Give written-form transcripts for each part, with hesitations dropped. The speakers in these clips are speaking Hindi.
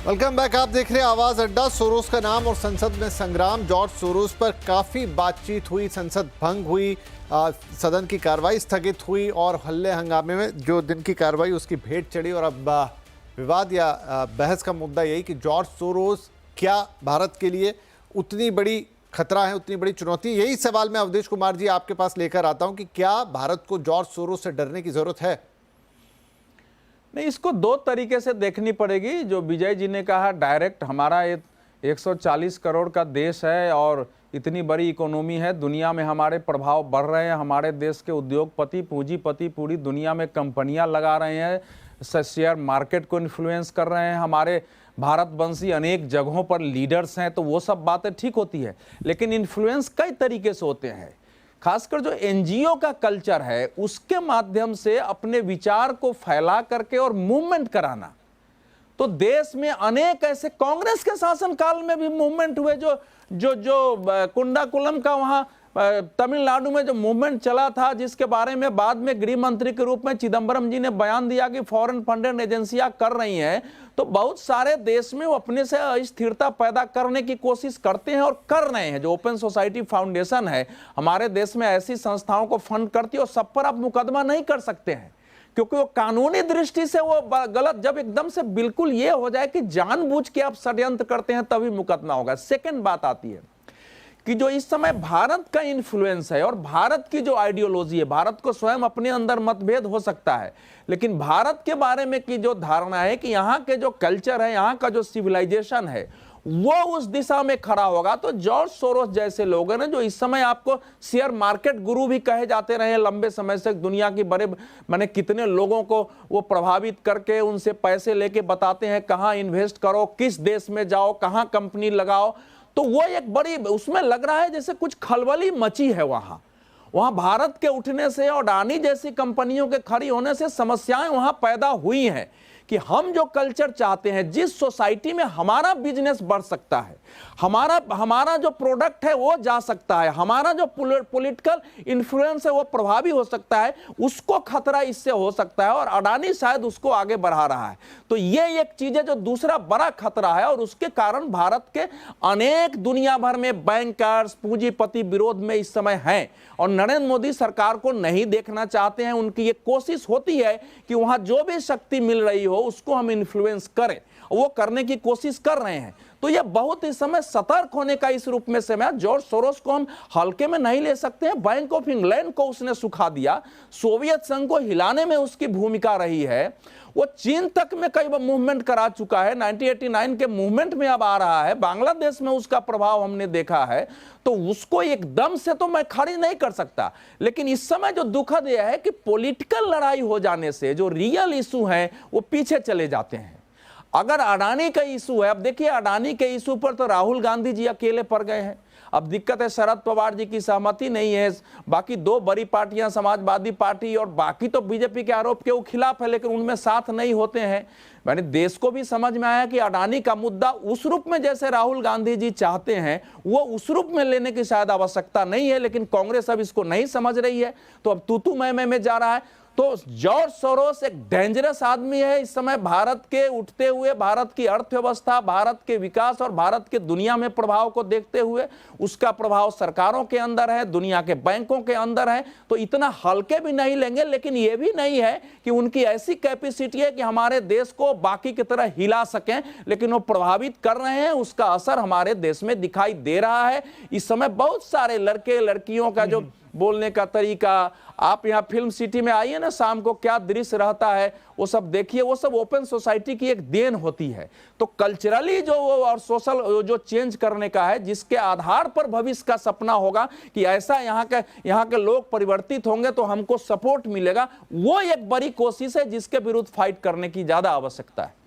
Welcome back. आप देख रहे हैं आवाज अड्डा। सोरोस का नाम और संसद में संग्राम। जॉर्ज सोरोस पर काफी बातचीत हुई, संसद भंग हुई, सदन की कार्रवाई स्थगित हुई और हल्ले हंगामे में जो दिन की कार्रवाई उसकी भेंट चढ़ी। और अब विवाद या बहस का मुद्दा यही कि जॉर्ज सोरोस क्या भारत के लिए उतनी बड़ी खतरा है, उतनी बड़ी चुनौती। यही सवाल मैं अवधेश कुमार जी आपके पास लेकर आता हूं कि क्या भारत को जॉर्ज सोरोस से डरने की जरूरत है? नहीं, इसको दो तरीके से देखनी पड़ेगी। जो विजय जी ने कहा, डायरेक्ट हमारा 140 करोड़ का देश है और इतनी बड़ी इकोनॉमी है, दुनिया में हमारे प्रभाव बढ़ रहे हैं, हमारे देश के उद्योगपति पूंजीपति पूरी दुनिया में कंपनियां लगा रहे हैं, शेयर मार्केट को इन्फ्लुएंस कर रहे हैं, हमारे भारतवंशी अनेक जगहों पर लीडर्स हैं, तो वो सब बातें ठीक होती है। लेकिन इन्फ्लुएंस कई तरीके से होते हैं, खासकर जो एनजीओ का कल्चर है उसके माध्यम से अपने विचार को फैला करके और मूवमेंट कराना। तो देश में अनेक ऐसे कांग्रेस के शासनकाल में भी मूवमेंट हुए, जो जो जो कुंडाकुलम का वहां तमिलनाडु में जो मूवमेंट चला था, जिसके बारे में बाद में गृह मंत्री के रूप में चिदंबरम जी ने बयान दिया कि फॉरेन फंडेड एजेंसियां कर रही हैं। तो बहुत सारे देश में वो अपने से अस्थिरता पैदा करने की कोशिश करते हैं और कर रहे हैं। जो ओपन सोसाइटी फाउंडेशन है हमारे देश में, ऐसी संस्थाओं को फंड करती है और सब पर आप मुकदमा नहीं कर सकते हैं, क्योंकि वो कानूनी दृष्टि से वो गलत। जब एकदम से बिल्कुल ये हो जाए कि जानबूझ के आप षड्यंत्र करते हैं तभी मुकदमा होगा। सेकंड बात आती है कि जो इस समय भारत का इन्फ्लुएंस है और भारत की जो आइडियोलॉजी है, भारत को स्वयं अपने अंदर मतभेद हो सकता है, लेकिन भारत के बारे में की जो धारणा है कि यहाँ के जो कल्चर है, यहाँ का जो सिविलाइजेशन है, वो उस दिशा में खड़ा होगा। तो जॉर्ज सोरोस जैसे लोग हैं, जो इस समय आपको शेयर मार्केट गुरु भी कहे जाते रहे लंबे समय से, दुनिया की बड़े माने कितने लोगों को वो प्रभावित करके उनसे पैसे लेके बताते हैं कहाँ इन्वेस्ट करो, किस देश में जाओ, कहाँ कंपनी लगाओ। तो वो एक बड़ी, उसमें लग रहा है जैसे कुछ खलबली मची है वहां भारत के उठने से और अडानी जैसी कंपनियों के खड़ी होने से समस्याएं वहां पैदा हुई हैं कि हम जो कल्चर चाहते हैं, जिस सोसाइटी में हमारा बिजनेस बढ़ सकता है, हमारा जो प्रोडक्ट है वो जा सकता है, हमारा जो पॉलिटिकल इन्फ्लुएंस है वो प्रभावी हो सकता है, उसको खतरा इससे हो सकता है और अडानी शायद उसको आगे बढ़ा रहा है। तो ये एक चीज है जो दूसरा बड़ा खतरा है और उसके कारण भारत के अनेक दुनिया भर में बैंकर्स पूंजीपति विरोध में इस समय हैं और नरेंद्र मोदी सरकार को नहीं देखना चाहते हैं। उनकी ये कोशिश होती है कि वहां जो भी शक्ति मिल रही हो उसको हम इन्फ्लुएंस करें, वो करने की कोशिश कर रहे हैं। तो ये बहुत इस समय सतर्क होने का इस रूप में समय। जॉर्ज सोरोस को हम हल्के में नहीं ले सकते हैं। बैंक ऑफ इंग्लैंड को उसने सुखा दिया, सोवियत संघ को हिलाने में उसकी भूमिका रही है, वो चीन तक में कई बार मूवमेंट करा चुका है, 1989 के मूवमेंट में अब आ रहा है, बांग्लादेश में उसका प्रभाव हमने देखा है। तो उसको एकदम से तो मैं खारिज नहीं कर सकता, लेकिन इस समय जो दुखद यह है कि पॉलिटिकल लड़ाई हो जाने से जो रियल इशू है वो पीछे चले जाते हैं। अगर अडानी का इशू है, अब देखिए अडानी के इशू पर तो राहुल गांधी जी अकेले पड़ गए हैं। अब दिक्कत है शरद पवार जी की सहमति नहीं है, बाकी दो बड़ी पार्टियां समाजवादी पार्टी और बाकी तो बीजेपी के आरोप के वो खिलाफ है, लेकिन उनमें साथ नहीं होते हैं। मैंने देश को भी समझ में आया कि अडानी का मुद्दा उस रूप में जैसे राहुल गांधी जी चाहते हैं वो उस रूप में लेने की शायद आवश्यकता नहीं है, लेकिन कांग्रेस अब इसको नहीं समझ रही है, तो अब तू मैं में जा रहा है। तो जॉर्ज सोरोस एक डेंजरस आदमी है इस समय। भारत के उठते हुए, भारत की अर्थव्यवस्था, भारत के विकास और भारत के दुनिया में प्रभाव को देखते हुए, उसका प्रभाव सरकारों के अंदर है, दुनिया के बैंकों के अंदर है, तो इतना हल्के भी नहीं लेंगे। लेकिन यह भी नहीं है कि उनकी ऐसी कैपेसिटी है कि हमारे देश को बाकी की तरह हिला सकें, लेकिन वो प्रभावित कर रहे हैं, उसका असर हमारे देश में दिखाई दे रहा है। इस समय बहुत सारे लड़के लड़कियों का जो बोलने का तरीका, आप यहाँ फिल्म सिटी में आइए ना, शाम को क्या दृश्य रहता है वो सब देखिए, वो सब ओपन सोसाइटी की एक देन होती है। तो कल्चरली जो वो और सोशल जो चेंज करने का है, जिसके आधार पर भविष्य का सपना होगा कि ऐसा यहाँ के लोग परिवर्तित होंगे तो हमको सपोर्ट मिलेगा, वो एक बड़ी कोशिश है जिसके विरुद्ध फाइट करने की ज्यादा आवश्यकता है।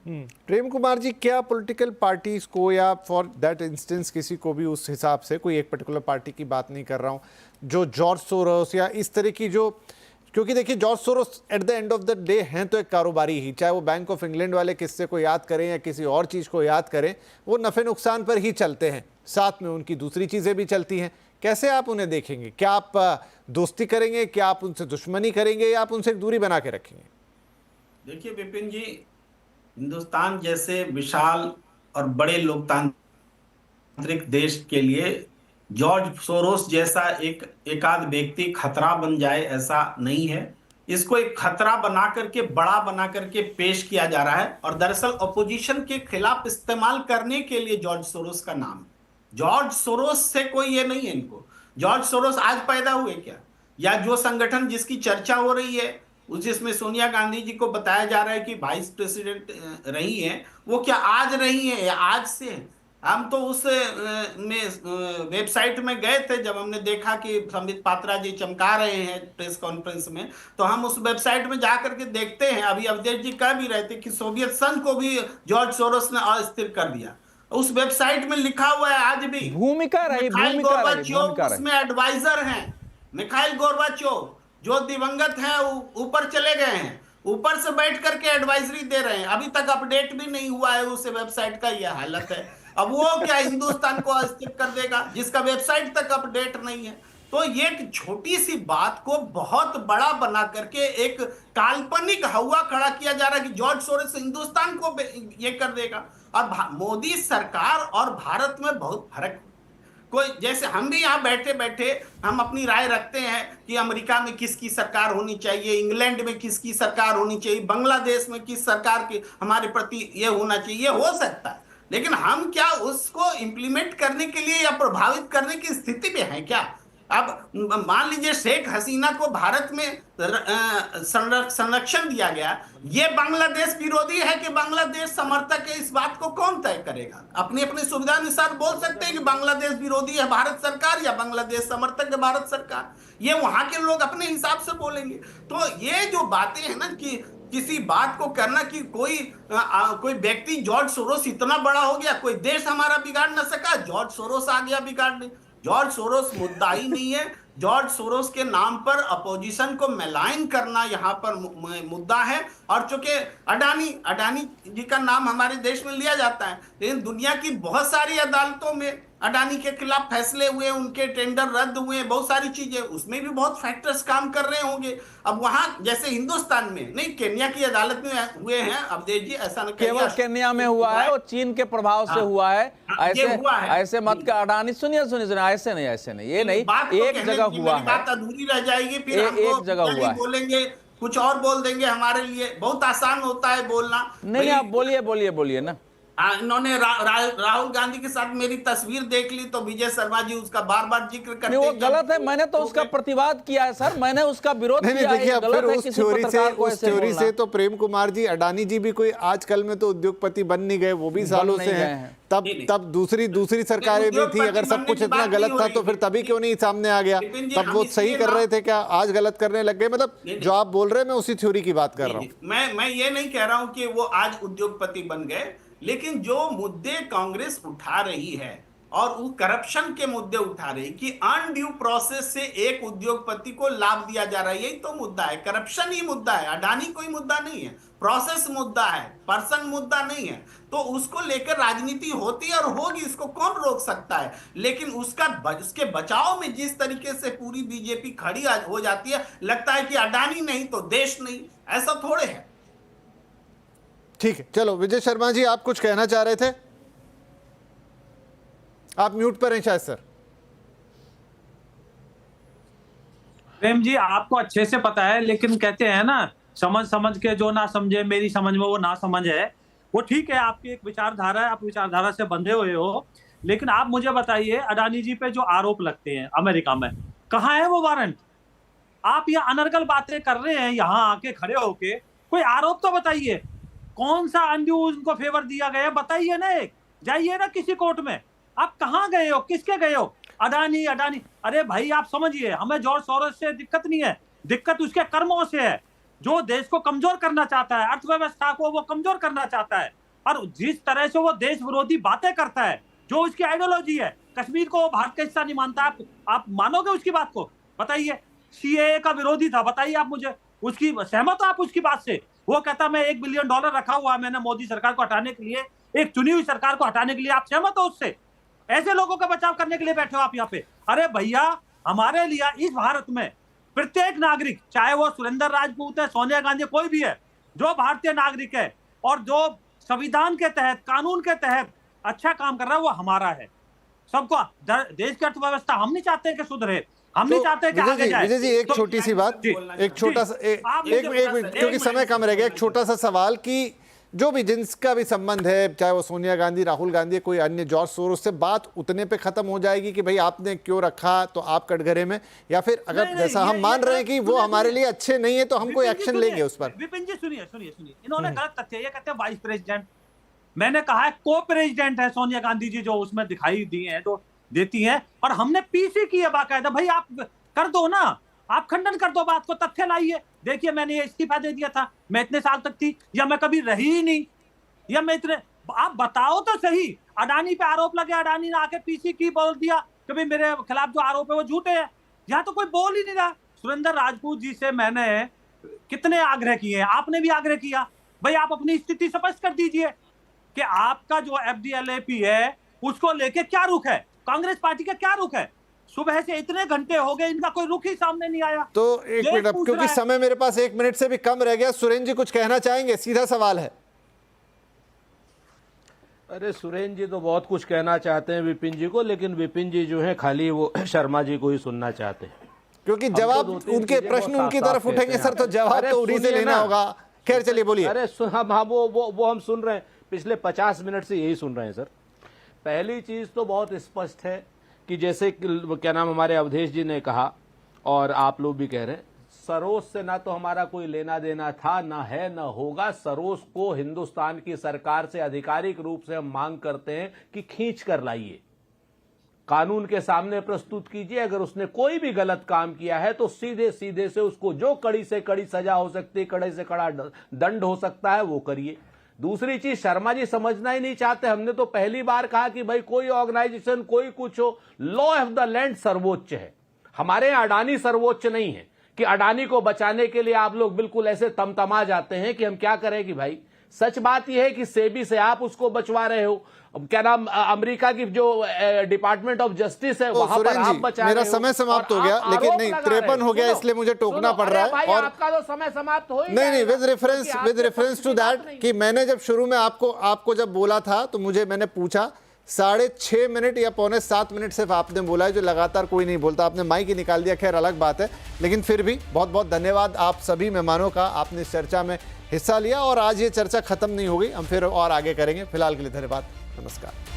प्रेम कुमार जी, क्या पॉलिटिकल पार्टीज को या फॉर दैट इंस्टेंस किसी को भी, उस हिसाब से कोई एक पर्टिकुलर पार्टी की बात नहीं कर रहा हूं, जो जॉर्ज सोरोस या इस तरह की जो, क्योंकि देखिए George Soros at the end of the day हैं तो एक कारोबारी ही, चाहे वो बैंक ऑफ इंग्लैंड वाले किस्से को याद करें या किसी और चीज़ को याद करें, वो नफ़े नुकसान पर ही चलते हैं, साथ में उनकी दूसरी चीज़ें भी चलती हैं। कैसे आप उन्हें देखेंगे? क्या आप दोस्ती करेंगे, क्या आप उनसे दुश्मनी करेंगे, या आप उनसे एक दूरी बना के रखेंगे? देखिए विपिन जी, हिंदुस्तान जैसे विशाल और बड़े लोकतांत्रिक देश के लिए जॉर्ज सोरोस जैसा एक एकाध व्यक्ति खतरा बन जाए, ऐसा नहीं है। इसको एक खतरा बना करके, बड़ा बना करके पेश किया जा रहा है, और दरअसल अपोजिशन के खिलाफ इस्तेमाल करने के लिए जॉर्ज सोरोस का नाम है। जॉर्ज सोरोस से कोई ये नहीं है इनको। जॉर्ज सोरोस आज पैदा हुए क्या, या जो संगठन जिसकी चर्चा हो रही है उस जिसमें सोनिया गांधी जी को बताया जा रहा है कि वाइस प्रेसिडेंट रही हैं, वो क्या आज रही हैं या आज से हैं? हम तो उस वेबसाइट में गए थे जब हमने देखा कि संबित पात्रा जी चमका रहे हैं प्रेस कॉन्फ्रेंस में, तो हम उस वेबसाइट में जाकर के देखते हैं। अभी अवधेश जी कह भी रहे थे कि सोवियत संघ को भी जॉर्ज सोरोस ने अस्थिर कर दिया। उस वेबसाइट में लिखा हुआ है आज भी भूमिका रही, भूमिका रही। उसमें एडवाइजर हैं। मिखाइल गोर्बाचोव जो दिवंगत हैं ऊपर चले गए हैं, ऊपर से बैठ करके एडवाइजरी दे रहे हैं। अभी तक अपडेट भी नहीं हुआ है उस वेबसाइट का, यह हालत है। अब वो क्या हिंदुस्तान को अस्थिर कर देगा जिसका वेबसाइट तक अपडेट नहीं है? तो ये एक छोटी सी बात को बहुत बड़ा बना करके एक काल्पनिक हवा खड़ा किया जा रहा है कि जॉर्ज सोरोस हिंदुस्तान को ये कर देगा। और मोदी सरकार और भारत में बहुत फर्क। कोई जैसे हम भी यहाँ बैठे बैठे हम अपनी राय रखते हैं कि अमेरिका में किसकी सरकार होनी चाहिए, इंग्लैंड में किसकी सरकार होनी चाहिए, बांग्लादेश में किस सरकार की हमारे प्रति ये होना चाहिए, ये हो सकता है। लेकिन हम क्या उसको इंप्लीमेंट करने के लिए या प्रभावित करने की स्थिति में हैं क्या? अब मान लीजिए शेख हसीना को भारत में संरक्षण दिया गया, ये बांग्लादेश विरोधी है कि बांग्लादेश समर्थक है, इस बात को कौन तय करेगा? अपनी अपनी सुविधा अनुसार बोल सकते हैं कि बांग्लादेश विरोधी है भारत सरकार या बांग्लादेश समर्थक है भारत सरकार, ये वहां के लोग अपने हिसाब से बोलेंगे। तो ये जो बातें हैं ना कि किसी बात को करना कि कोई व्यक्ति जॉर्ज सोरोस इतना बड़ा हो गया, कोई देश हमारा बिगाड़ ना सका, जॉर्ज सोरोस आ गया बिगाड़ने। जॉर्ज सोरोस मुद्दा ही नहीं है। जॉर्ज सोरोस के नाम पर अपोजिशन को मेलाइन करना यहाँ पर मुद्दा है। और चूंकि अडानी जी का नाम हमारे देश में लिया जाता है, लेकिन दुनिया की बहुत सारी अदालतों में अडानी के खिलाफ फैसले हुए, उनके टेंडर रद्द हुए, बहुत सारी चीजें, उसमें भी बहुत फैक्टर्स काम कर रहे होंगे। अब वहां जैसे हिंदुस्तान में नहीं, केन्या की अदालत में हुए हैं अवधेश जी, ऐसा न केवल केन्या में हुआ है और चीन के प्रभाव से हुआ है। ऐसे मत का अडानी, सुनिए ऐसे नहीं, ये नहीं, एक जगह हुआ है, बात अधूरी रह जाएगी, फिर एक जगह हुआ है, बोलेंगे कुछ और बोल देंगे। हमारे लिए बहुत आसान होता है बोलना। नहीं आप बोलिए ना। इन्होंने राहुल गांधी के साथ मेरी तस्वीर देख ली तो विजय शर्मा जी उसका बार बार जिक्र करते हैं। वो गलत है, मैंने तो उसका प्रतिवाद किया है सर, मैंने उसका विरोध किया है। देखिए फिर उस थ्योरी से तो प्रेम कुमार जी, अडानी जी भी कोई आजकल में तो उद्योगपति बन नहीं गए, वो भी सालों से हैं। तब दूसरी सरकारें भी थी। अगर सब कुछ इतना गलत था तो फिर तभी क्यों नहीं सामने आ गया? तब वो सही कर रहे थे क्या, आज गलत करने लग गए? मतलब जो आप बोल रहे हैं मैं उसी थ्योरी की बात कर रहा हूँ। मैं ये नहीं कह रहा हूँ कि वो आज उद्योगपति बन गए, लेकिन जो मुद्दे कांग्रेस उठा रही है और वो करप्शन के मुद्दे उठा रही कि अनड्यू प्रोसेस से एक उद्योगपति को लाभ दिया जा रहा है, यही तो मुद्दा है। करप्शन ही मुद्दा है, अडानी कोई मुद्दा नहीं है, प्रोसेस मुद्दा है, पर्सन मुद्दा नहीं है। तो उसको लेकर राजनीति होती है और होगी, इसको कौन रोक सकता है? लेकिन उसके बचाव में जिस तरीके से पूरी बीजेपी खड़ी हो जाती है, लगता है कि अडानी नहीं तो देश नहीं, ऐसा थोड़े है। ठीक है, चलो विजय शर्मा जी आप कुछ कहना चाह रहे थे, आप म्यूट पर हैं शायद सर। प्रेम जी आपको अच्छे से पता है, लेकिन कहते हैं ना समझ के जो ना समझे, मेरी समझ में वो ना समझ है। वो ठीक है, आपकी एक विचारधारा है, आप विचारधारा से बंधे हुए हो, लेकिन आप मुझे बताइए अडानी जी पे जो आरोप लगते हैं अमेरिका में, कहाँ है वो वारंट? आप ये अनर्गल बातें कर रहे हैं यहाँ आके खड़े होके, कोई आरोप तो बताइए। कौन सा अनड्यू उनको फेवर दिया गया बताइए ना, एक जाइए ना किसी कोर्ट में। आप कहाँ गए हो, किसके गए हो? अडानी। अरे भाई आप समझिए, हमें जॉर्ज सोरोस से दिक्कत नहीं है, दिक्कत उसके कर्मों से है, जो देश को कमजोर करना चाहता है, अर्थव्यवस्था को वो कमजोर करना चाहता है। और जिस तरह से वो देश विरोधी बातें करता है, जो उसकी आइडियोलॉजी है, कश्मीर को भारत का हिस्सा नहीं मानता, आप मानोगे उसकी बात को? बताइए। सीएए का विरोधी था, बताइए आप मुझे, उसकी सहमत हो आप उसकी बात से? वो कहता मैं $1 बिलियन रखा हुआ है मैंने मोदी सरकार को हटाने के लिए, एक चुनी हुई सरकार को हटाने के लिए, आप सहमत हो उससे? ऐसे लोगों का बचाव करने के लिए बैठे हो आप यहाँ पे। अरे भैया, हमारे लिए इस भारत में प्रत्येक नागरिक, चाहे वो सुरेंद्र राजपूत है, सोनिया गांधी, कोई भी है, जो भारतीय नागरिक है और जो संविधान के तहत, कानून के तहत अच्छा काम कर रहा है वो हमारा है। सबको देश की अर्थव्यवस्था हम नहीं चाहते कि सुधरे, हम नहीं चाहते कि आगे जाए। विजय जी एक छोटी सी बात, एक छोटा सा एक मिनट, क्योंकि समय कम रह गया, एक छोटा सा सवाल कि जो भी जिनका भी संबंध है, चाहे वो सोनिया गांधी, राहुल गांधी, कोई अन्य, जॉर्ज सोरोस से बात उतने पे खत्म हो जाएगी कि भाई आपने क्यों रखा तो आप कटघरे में, या फिर अगर जैसा हम मान रहे हैं कि वो हमारे लिए अच्छे नहीं है तो हम कोई एक्शन लेंगे उस पर? विपिन जी सुनिए, इन्होंने गलत तथ्य, ये कहते हैं वाइस प्रेसिडेंट, मैंने कहा है को प्रेसिडेंट है सोनिया गांधी जी, जो उसमें दिखाई दी है, जो देती हैं, और हमने पीसी की है बाकायदा। भाई आप कर दो ना, आप खंडन कर दो बात को, तथ्य लाइए। देखिए मैंने ये इस्तीफा दे दिया था, मैं इतने साल तक थी, या मैं कभी रही ही नहीं, या मैं इतने, आप बताओ तो सही। अडानी पे आरोप लगे, अडानी ने आके पीसी की बोल दिया कि भाई मेरे खिलाफ जो आरोप है वो झूठे हैं, यहाँ तो कोई बोल ही नहीं रहा। सुरेंद्र राजपूत जी से मैंने कितने आग्रह किए हैं, आपने भी आग्रह किया, भाई आप अपनी स्थिति स्पष्ट कर दीजिए कि आपका जो FDLAP है उसको लेके क्या रुख है, कांग्रेस पार्टी का क्या रुख है। सुबह से इतने घंटे हो गए, इनका कोई रुख ही सामने नहीं आया। तो एक मिनट, अब क्योंकि समय मेरे पास 1 मिनट से भी कम रह गया, सुरेंद्र जी कुछ कहना चाहेंगे? सीधा सवाल है। अरे सुरेंद्र जी तो बहुत कुछ कहना चाहते हैं विपिन जी को, लेकिन विपिन जी जो है खाली वो शर्मा जी को ही सुनना चाहते हैं, क्योंकि जवाब उनके प्रश्न उनकी तरफ उठेंगे सर, तो जवाब तो उन्हीं से लेना होगा। खैर चलिए बोलिए। अरे वो हम सुन रहे हैं, पिछले 50 मिनट से यही सुन रहे हैं सर। पहली चीज तो बहुत स्पष्ट है कि जैसे क्या नाम हमारे अवधेश जी ने कहा और आप लोग भी कह रहे हैं, सरोस से ना तो हमारा कोई लेना देना था, ना है, ना होगा। सरोस को हिंदुस्तान की सरकार से आधिकारिक रूप से हम मांग करते हैं कि खींच कर लाइए, कानून के सामने प्रस्तुत कीजिए। अगर उसने कोई भी गलत काम किया है तो सीधे सीधे से उसको जो कड़ी से कड़ी सजा हो सकती है, कड़े से कड़ा दंड हो सकता है, वो करिए। दूसरी चीज, शर्मा जी समझना ही नहीं चाहते। हमने तो पहली बार कहा कि भाई कोई ऑर्गेनाइजेशन, कोई कुछ हो, लॉ ऑफ द लैंड सर्वोच्च है। हमारे यहाँ अडानी सर्वोच्च नहीं है कि अडानी को बचाने के लिए आप लोग बिल्कुल ऐसे तमतमा जाते हैं कि हम क्या करें कि भाई। सच बात यह है कि सेबी से आप उसको बचवा रहे हो, क्या नाम अमेरिका की जो डिपार्टमेंट ऑफ जस्टिस है वहां पर आप बचा रहे हो। मेरा समय समाप्त हो गया, लेकिन नहीं 53 हो गया, इसलिए मुझे टोकना पड़ रहा है। और आपका तो समय समाप्त हो ही नहीं, विद रेफरेंस टू दैट कि मैंने जब शुरू में आपको जब बोला था तो मैंने पूछा 6.5 मिनट या 6.75 मिनट सिर्फ आपने बोला है, जो लगातार कोई नहीं बोलता। आपने माइक ही निकाल दिया, खैर अलग बात है। लेकिन फिर भी बहुत बहुत धन्यवाद आप सभी मेहमानों का, आपने इस चर्चा में हिस्सा लिया। और आज ये चर्चा खत्म नहीं हो गई, हम फिर और आगे करेंगे। फिलहाल के लिए धन्यवाद, नमस्कार।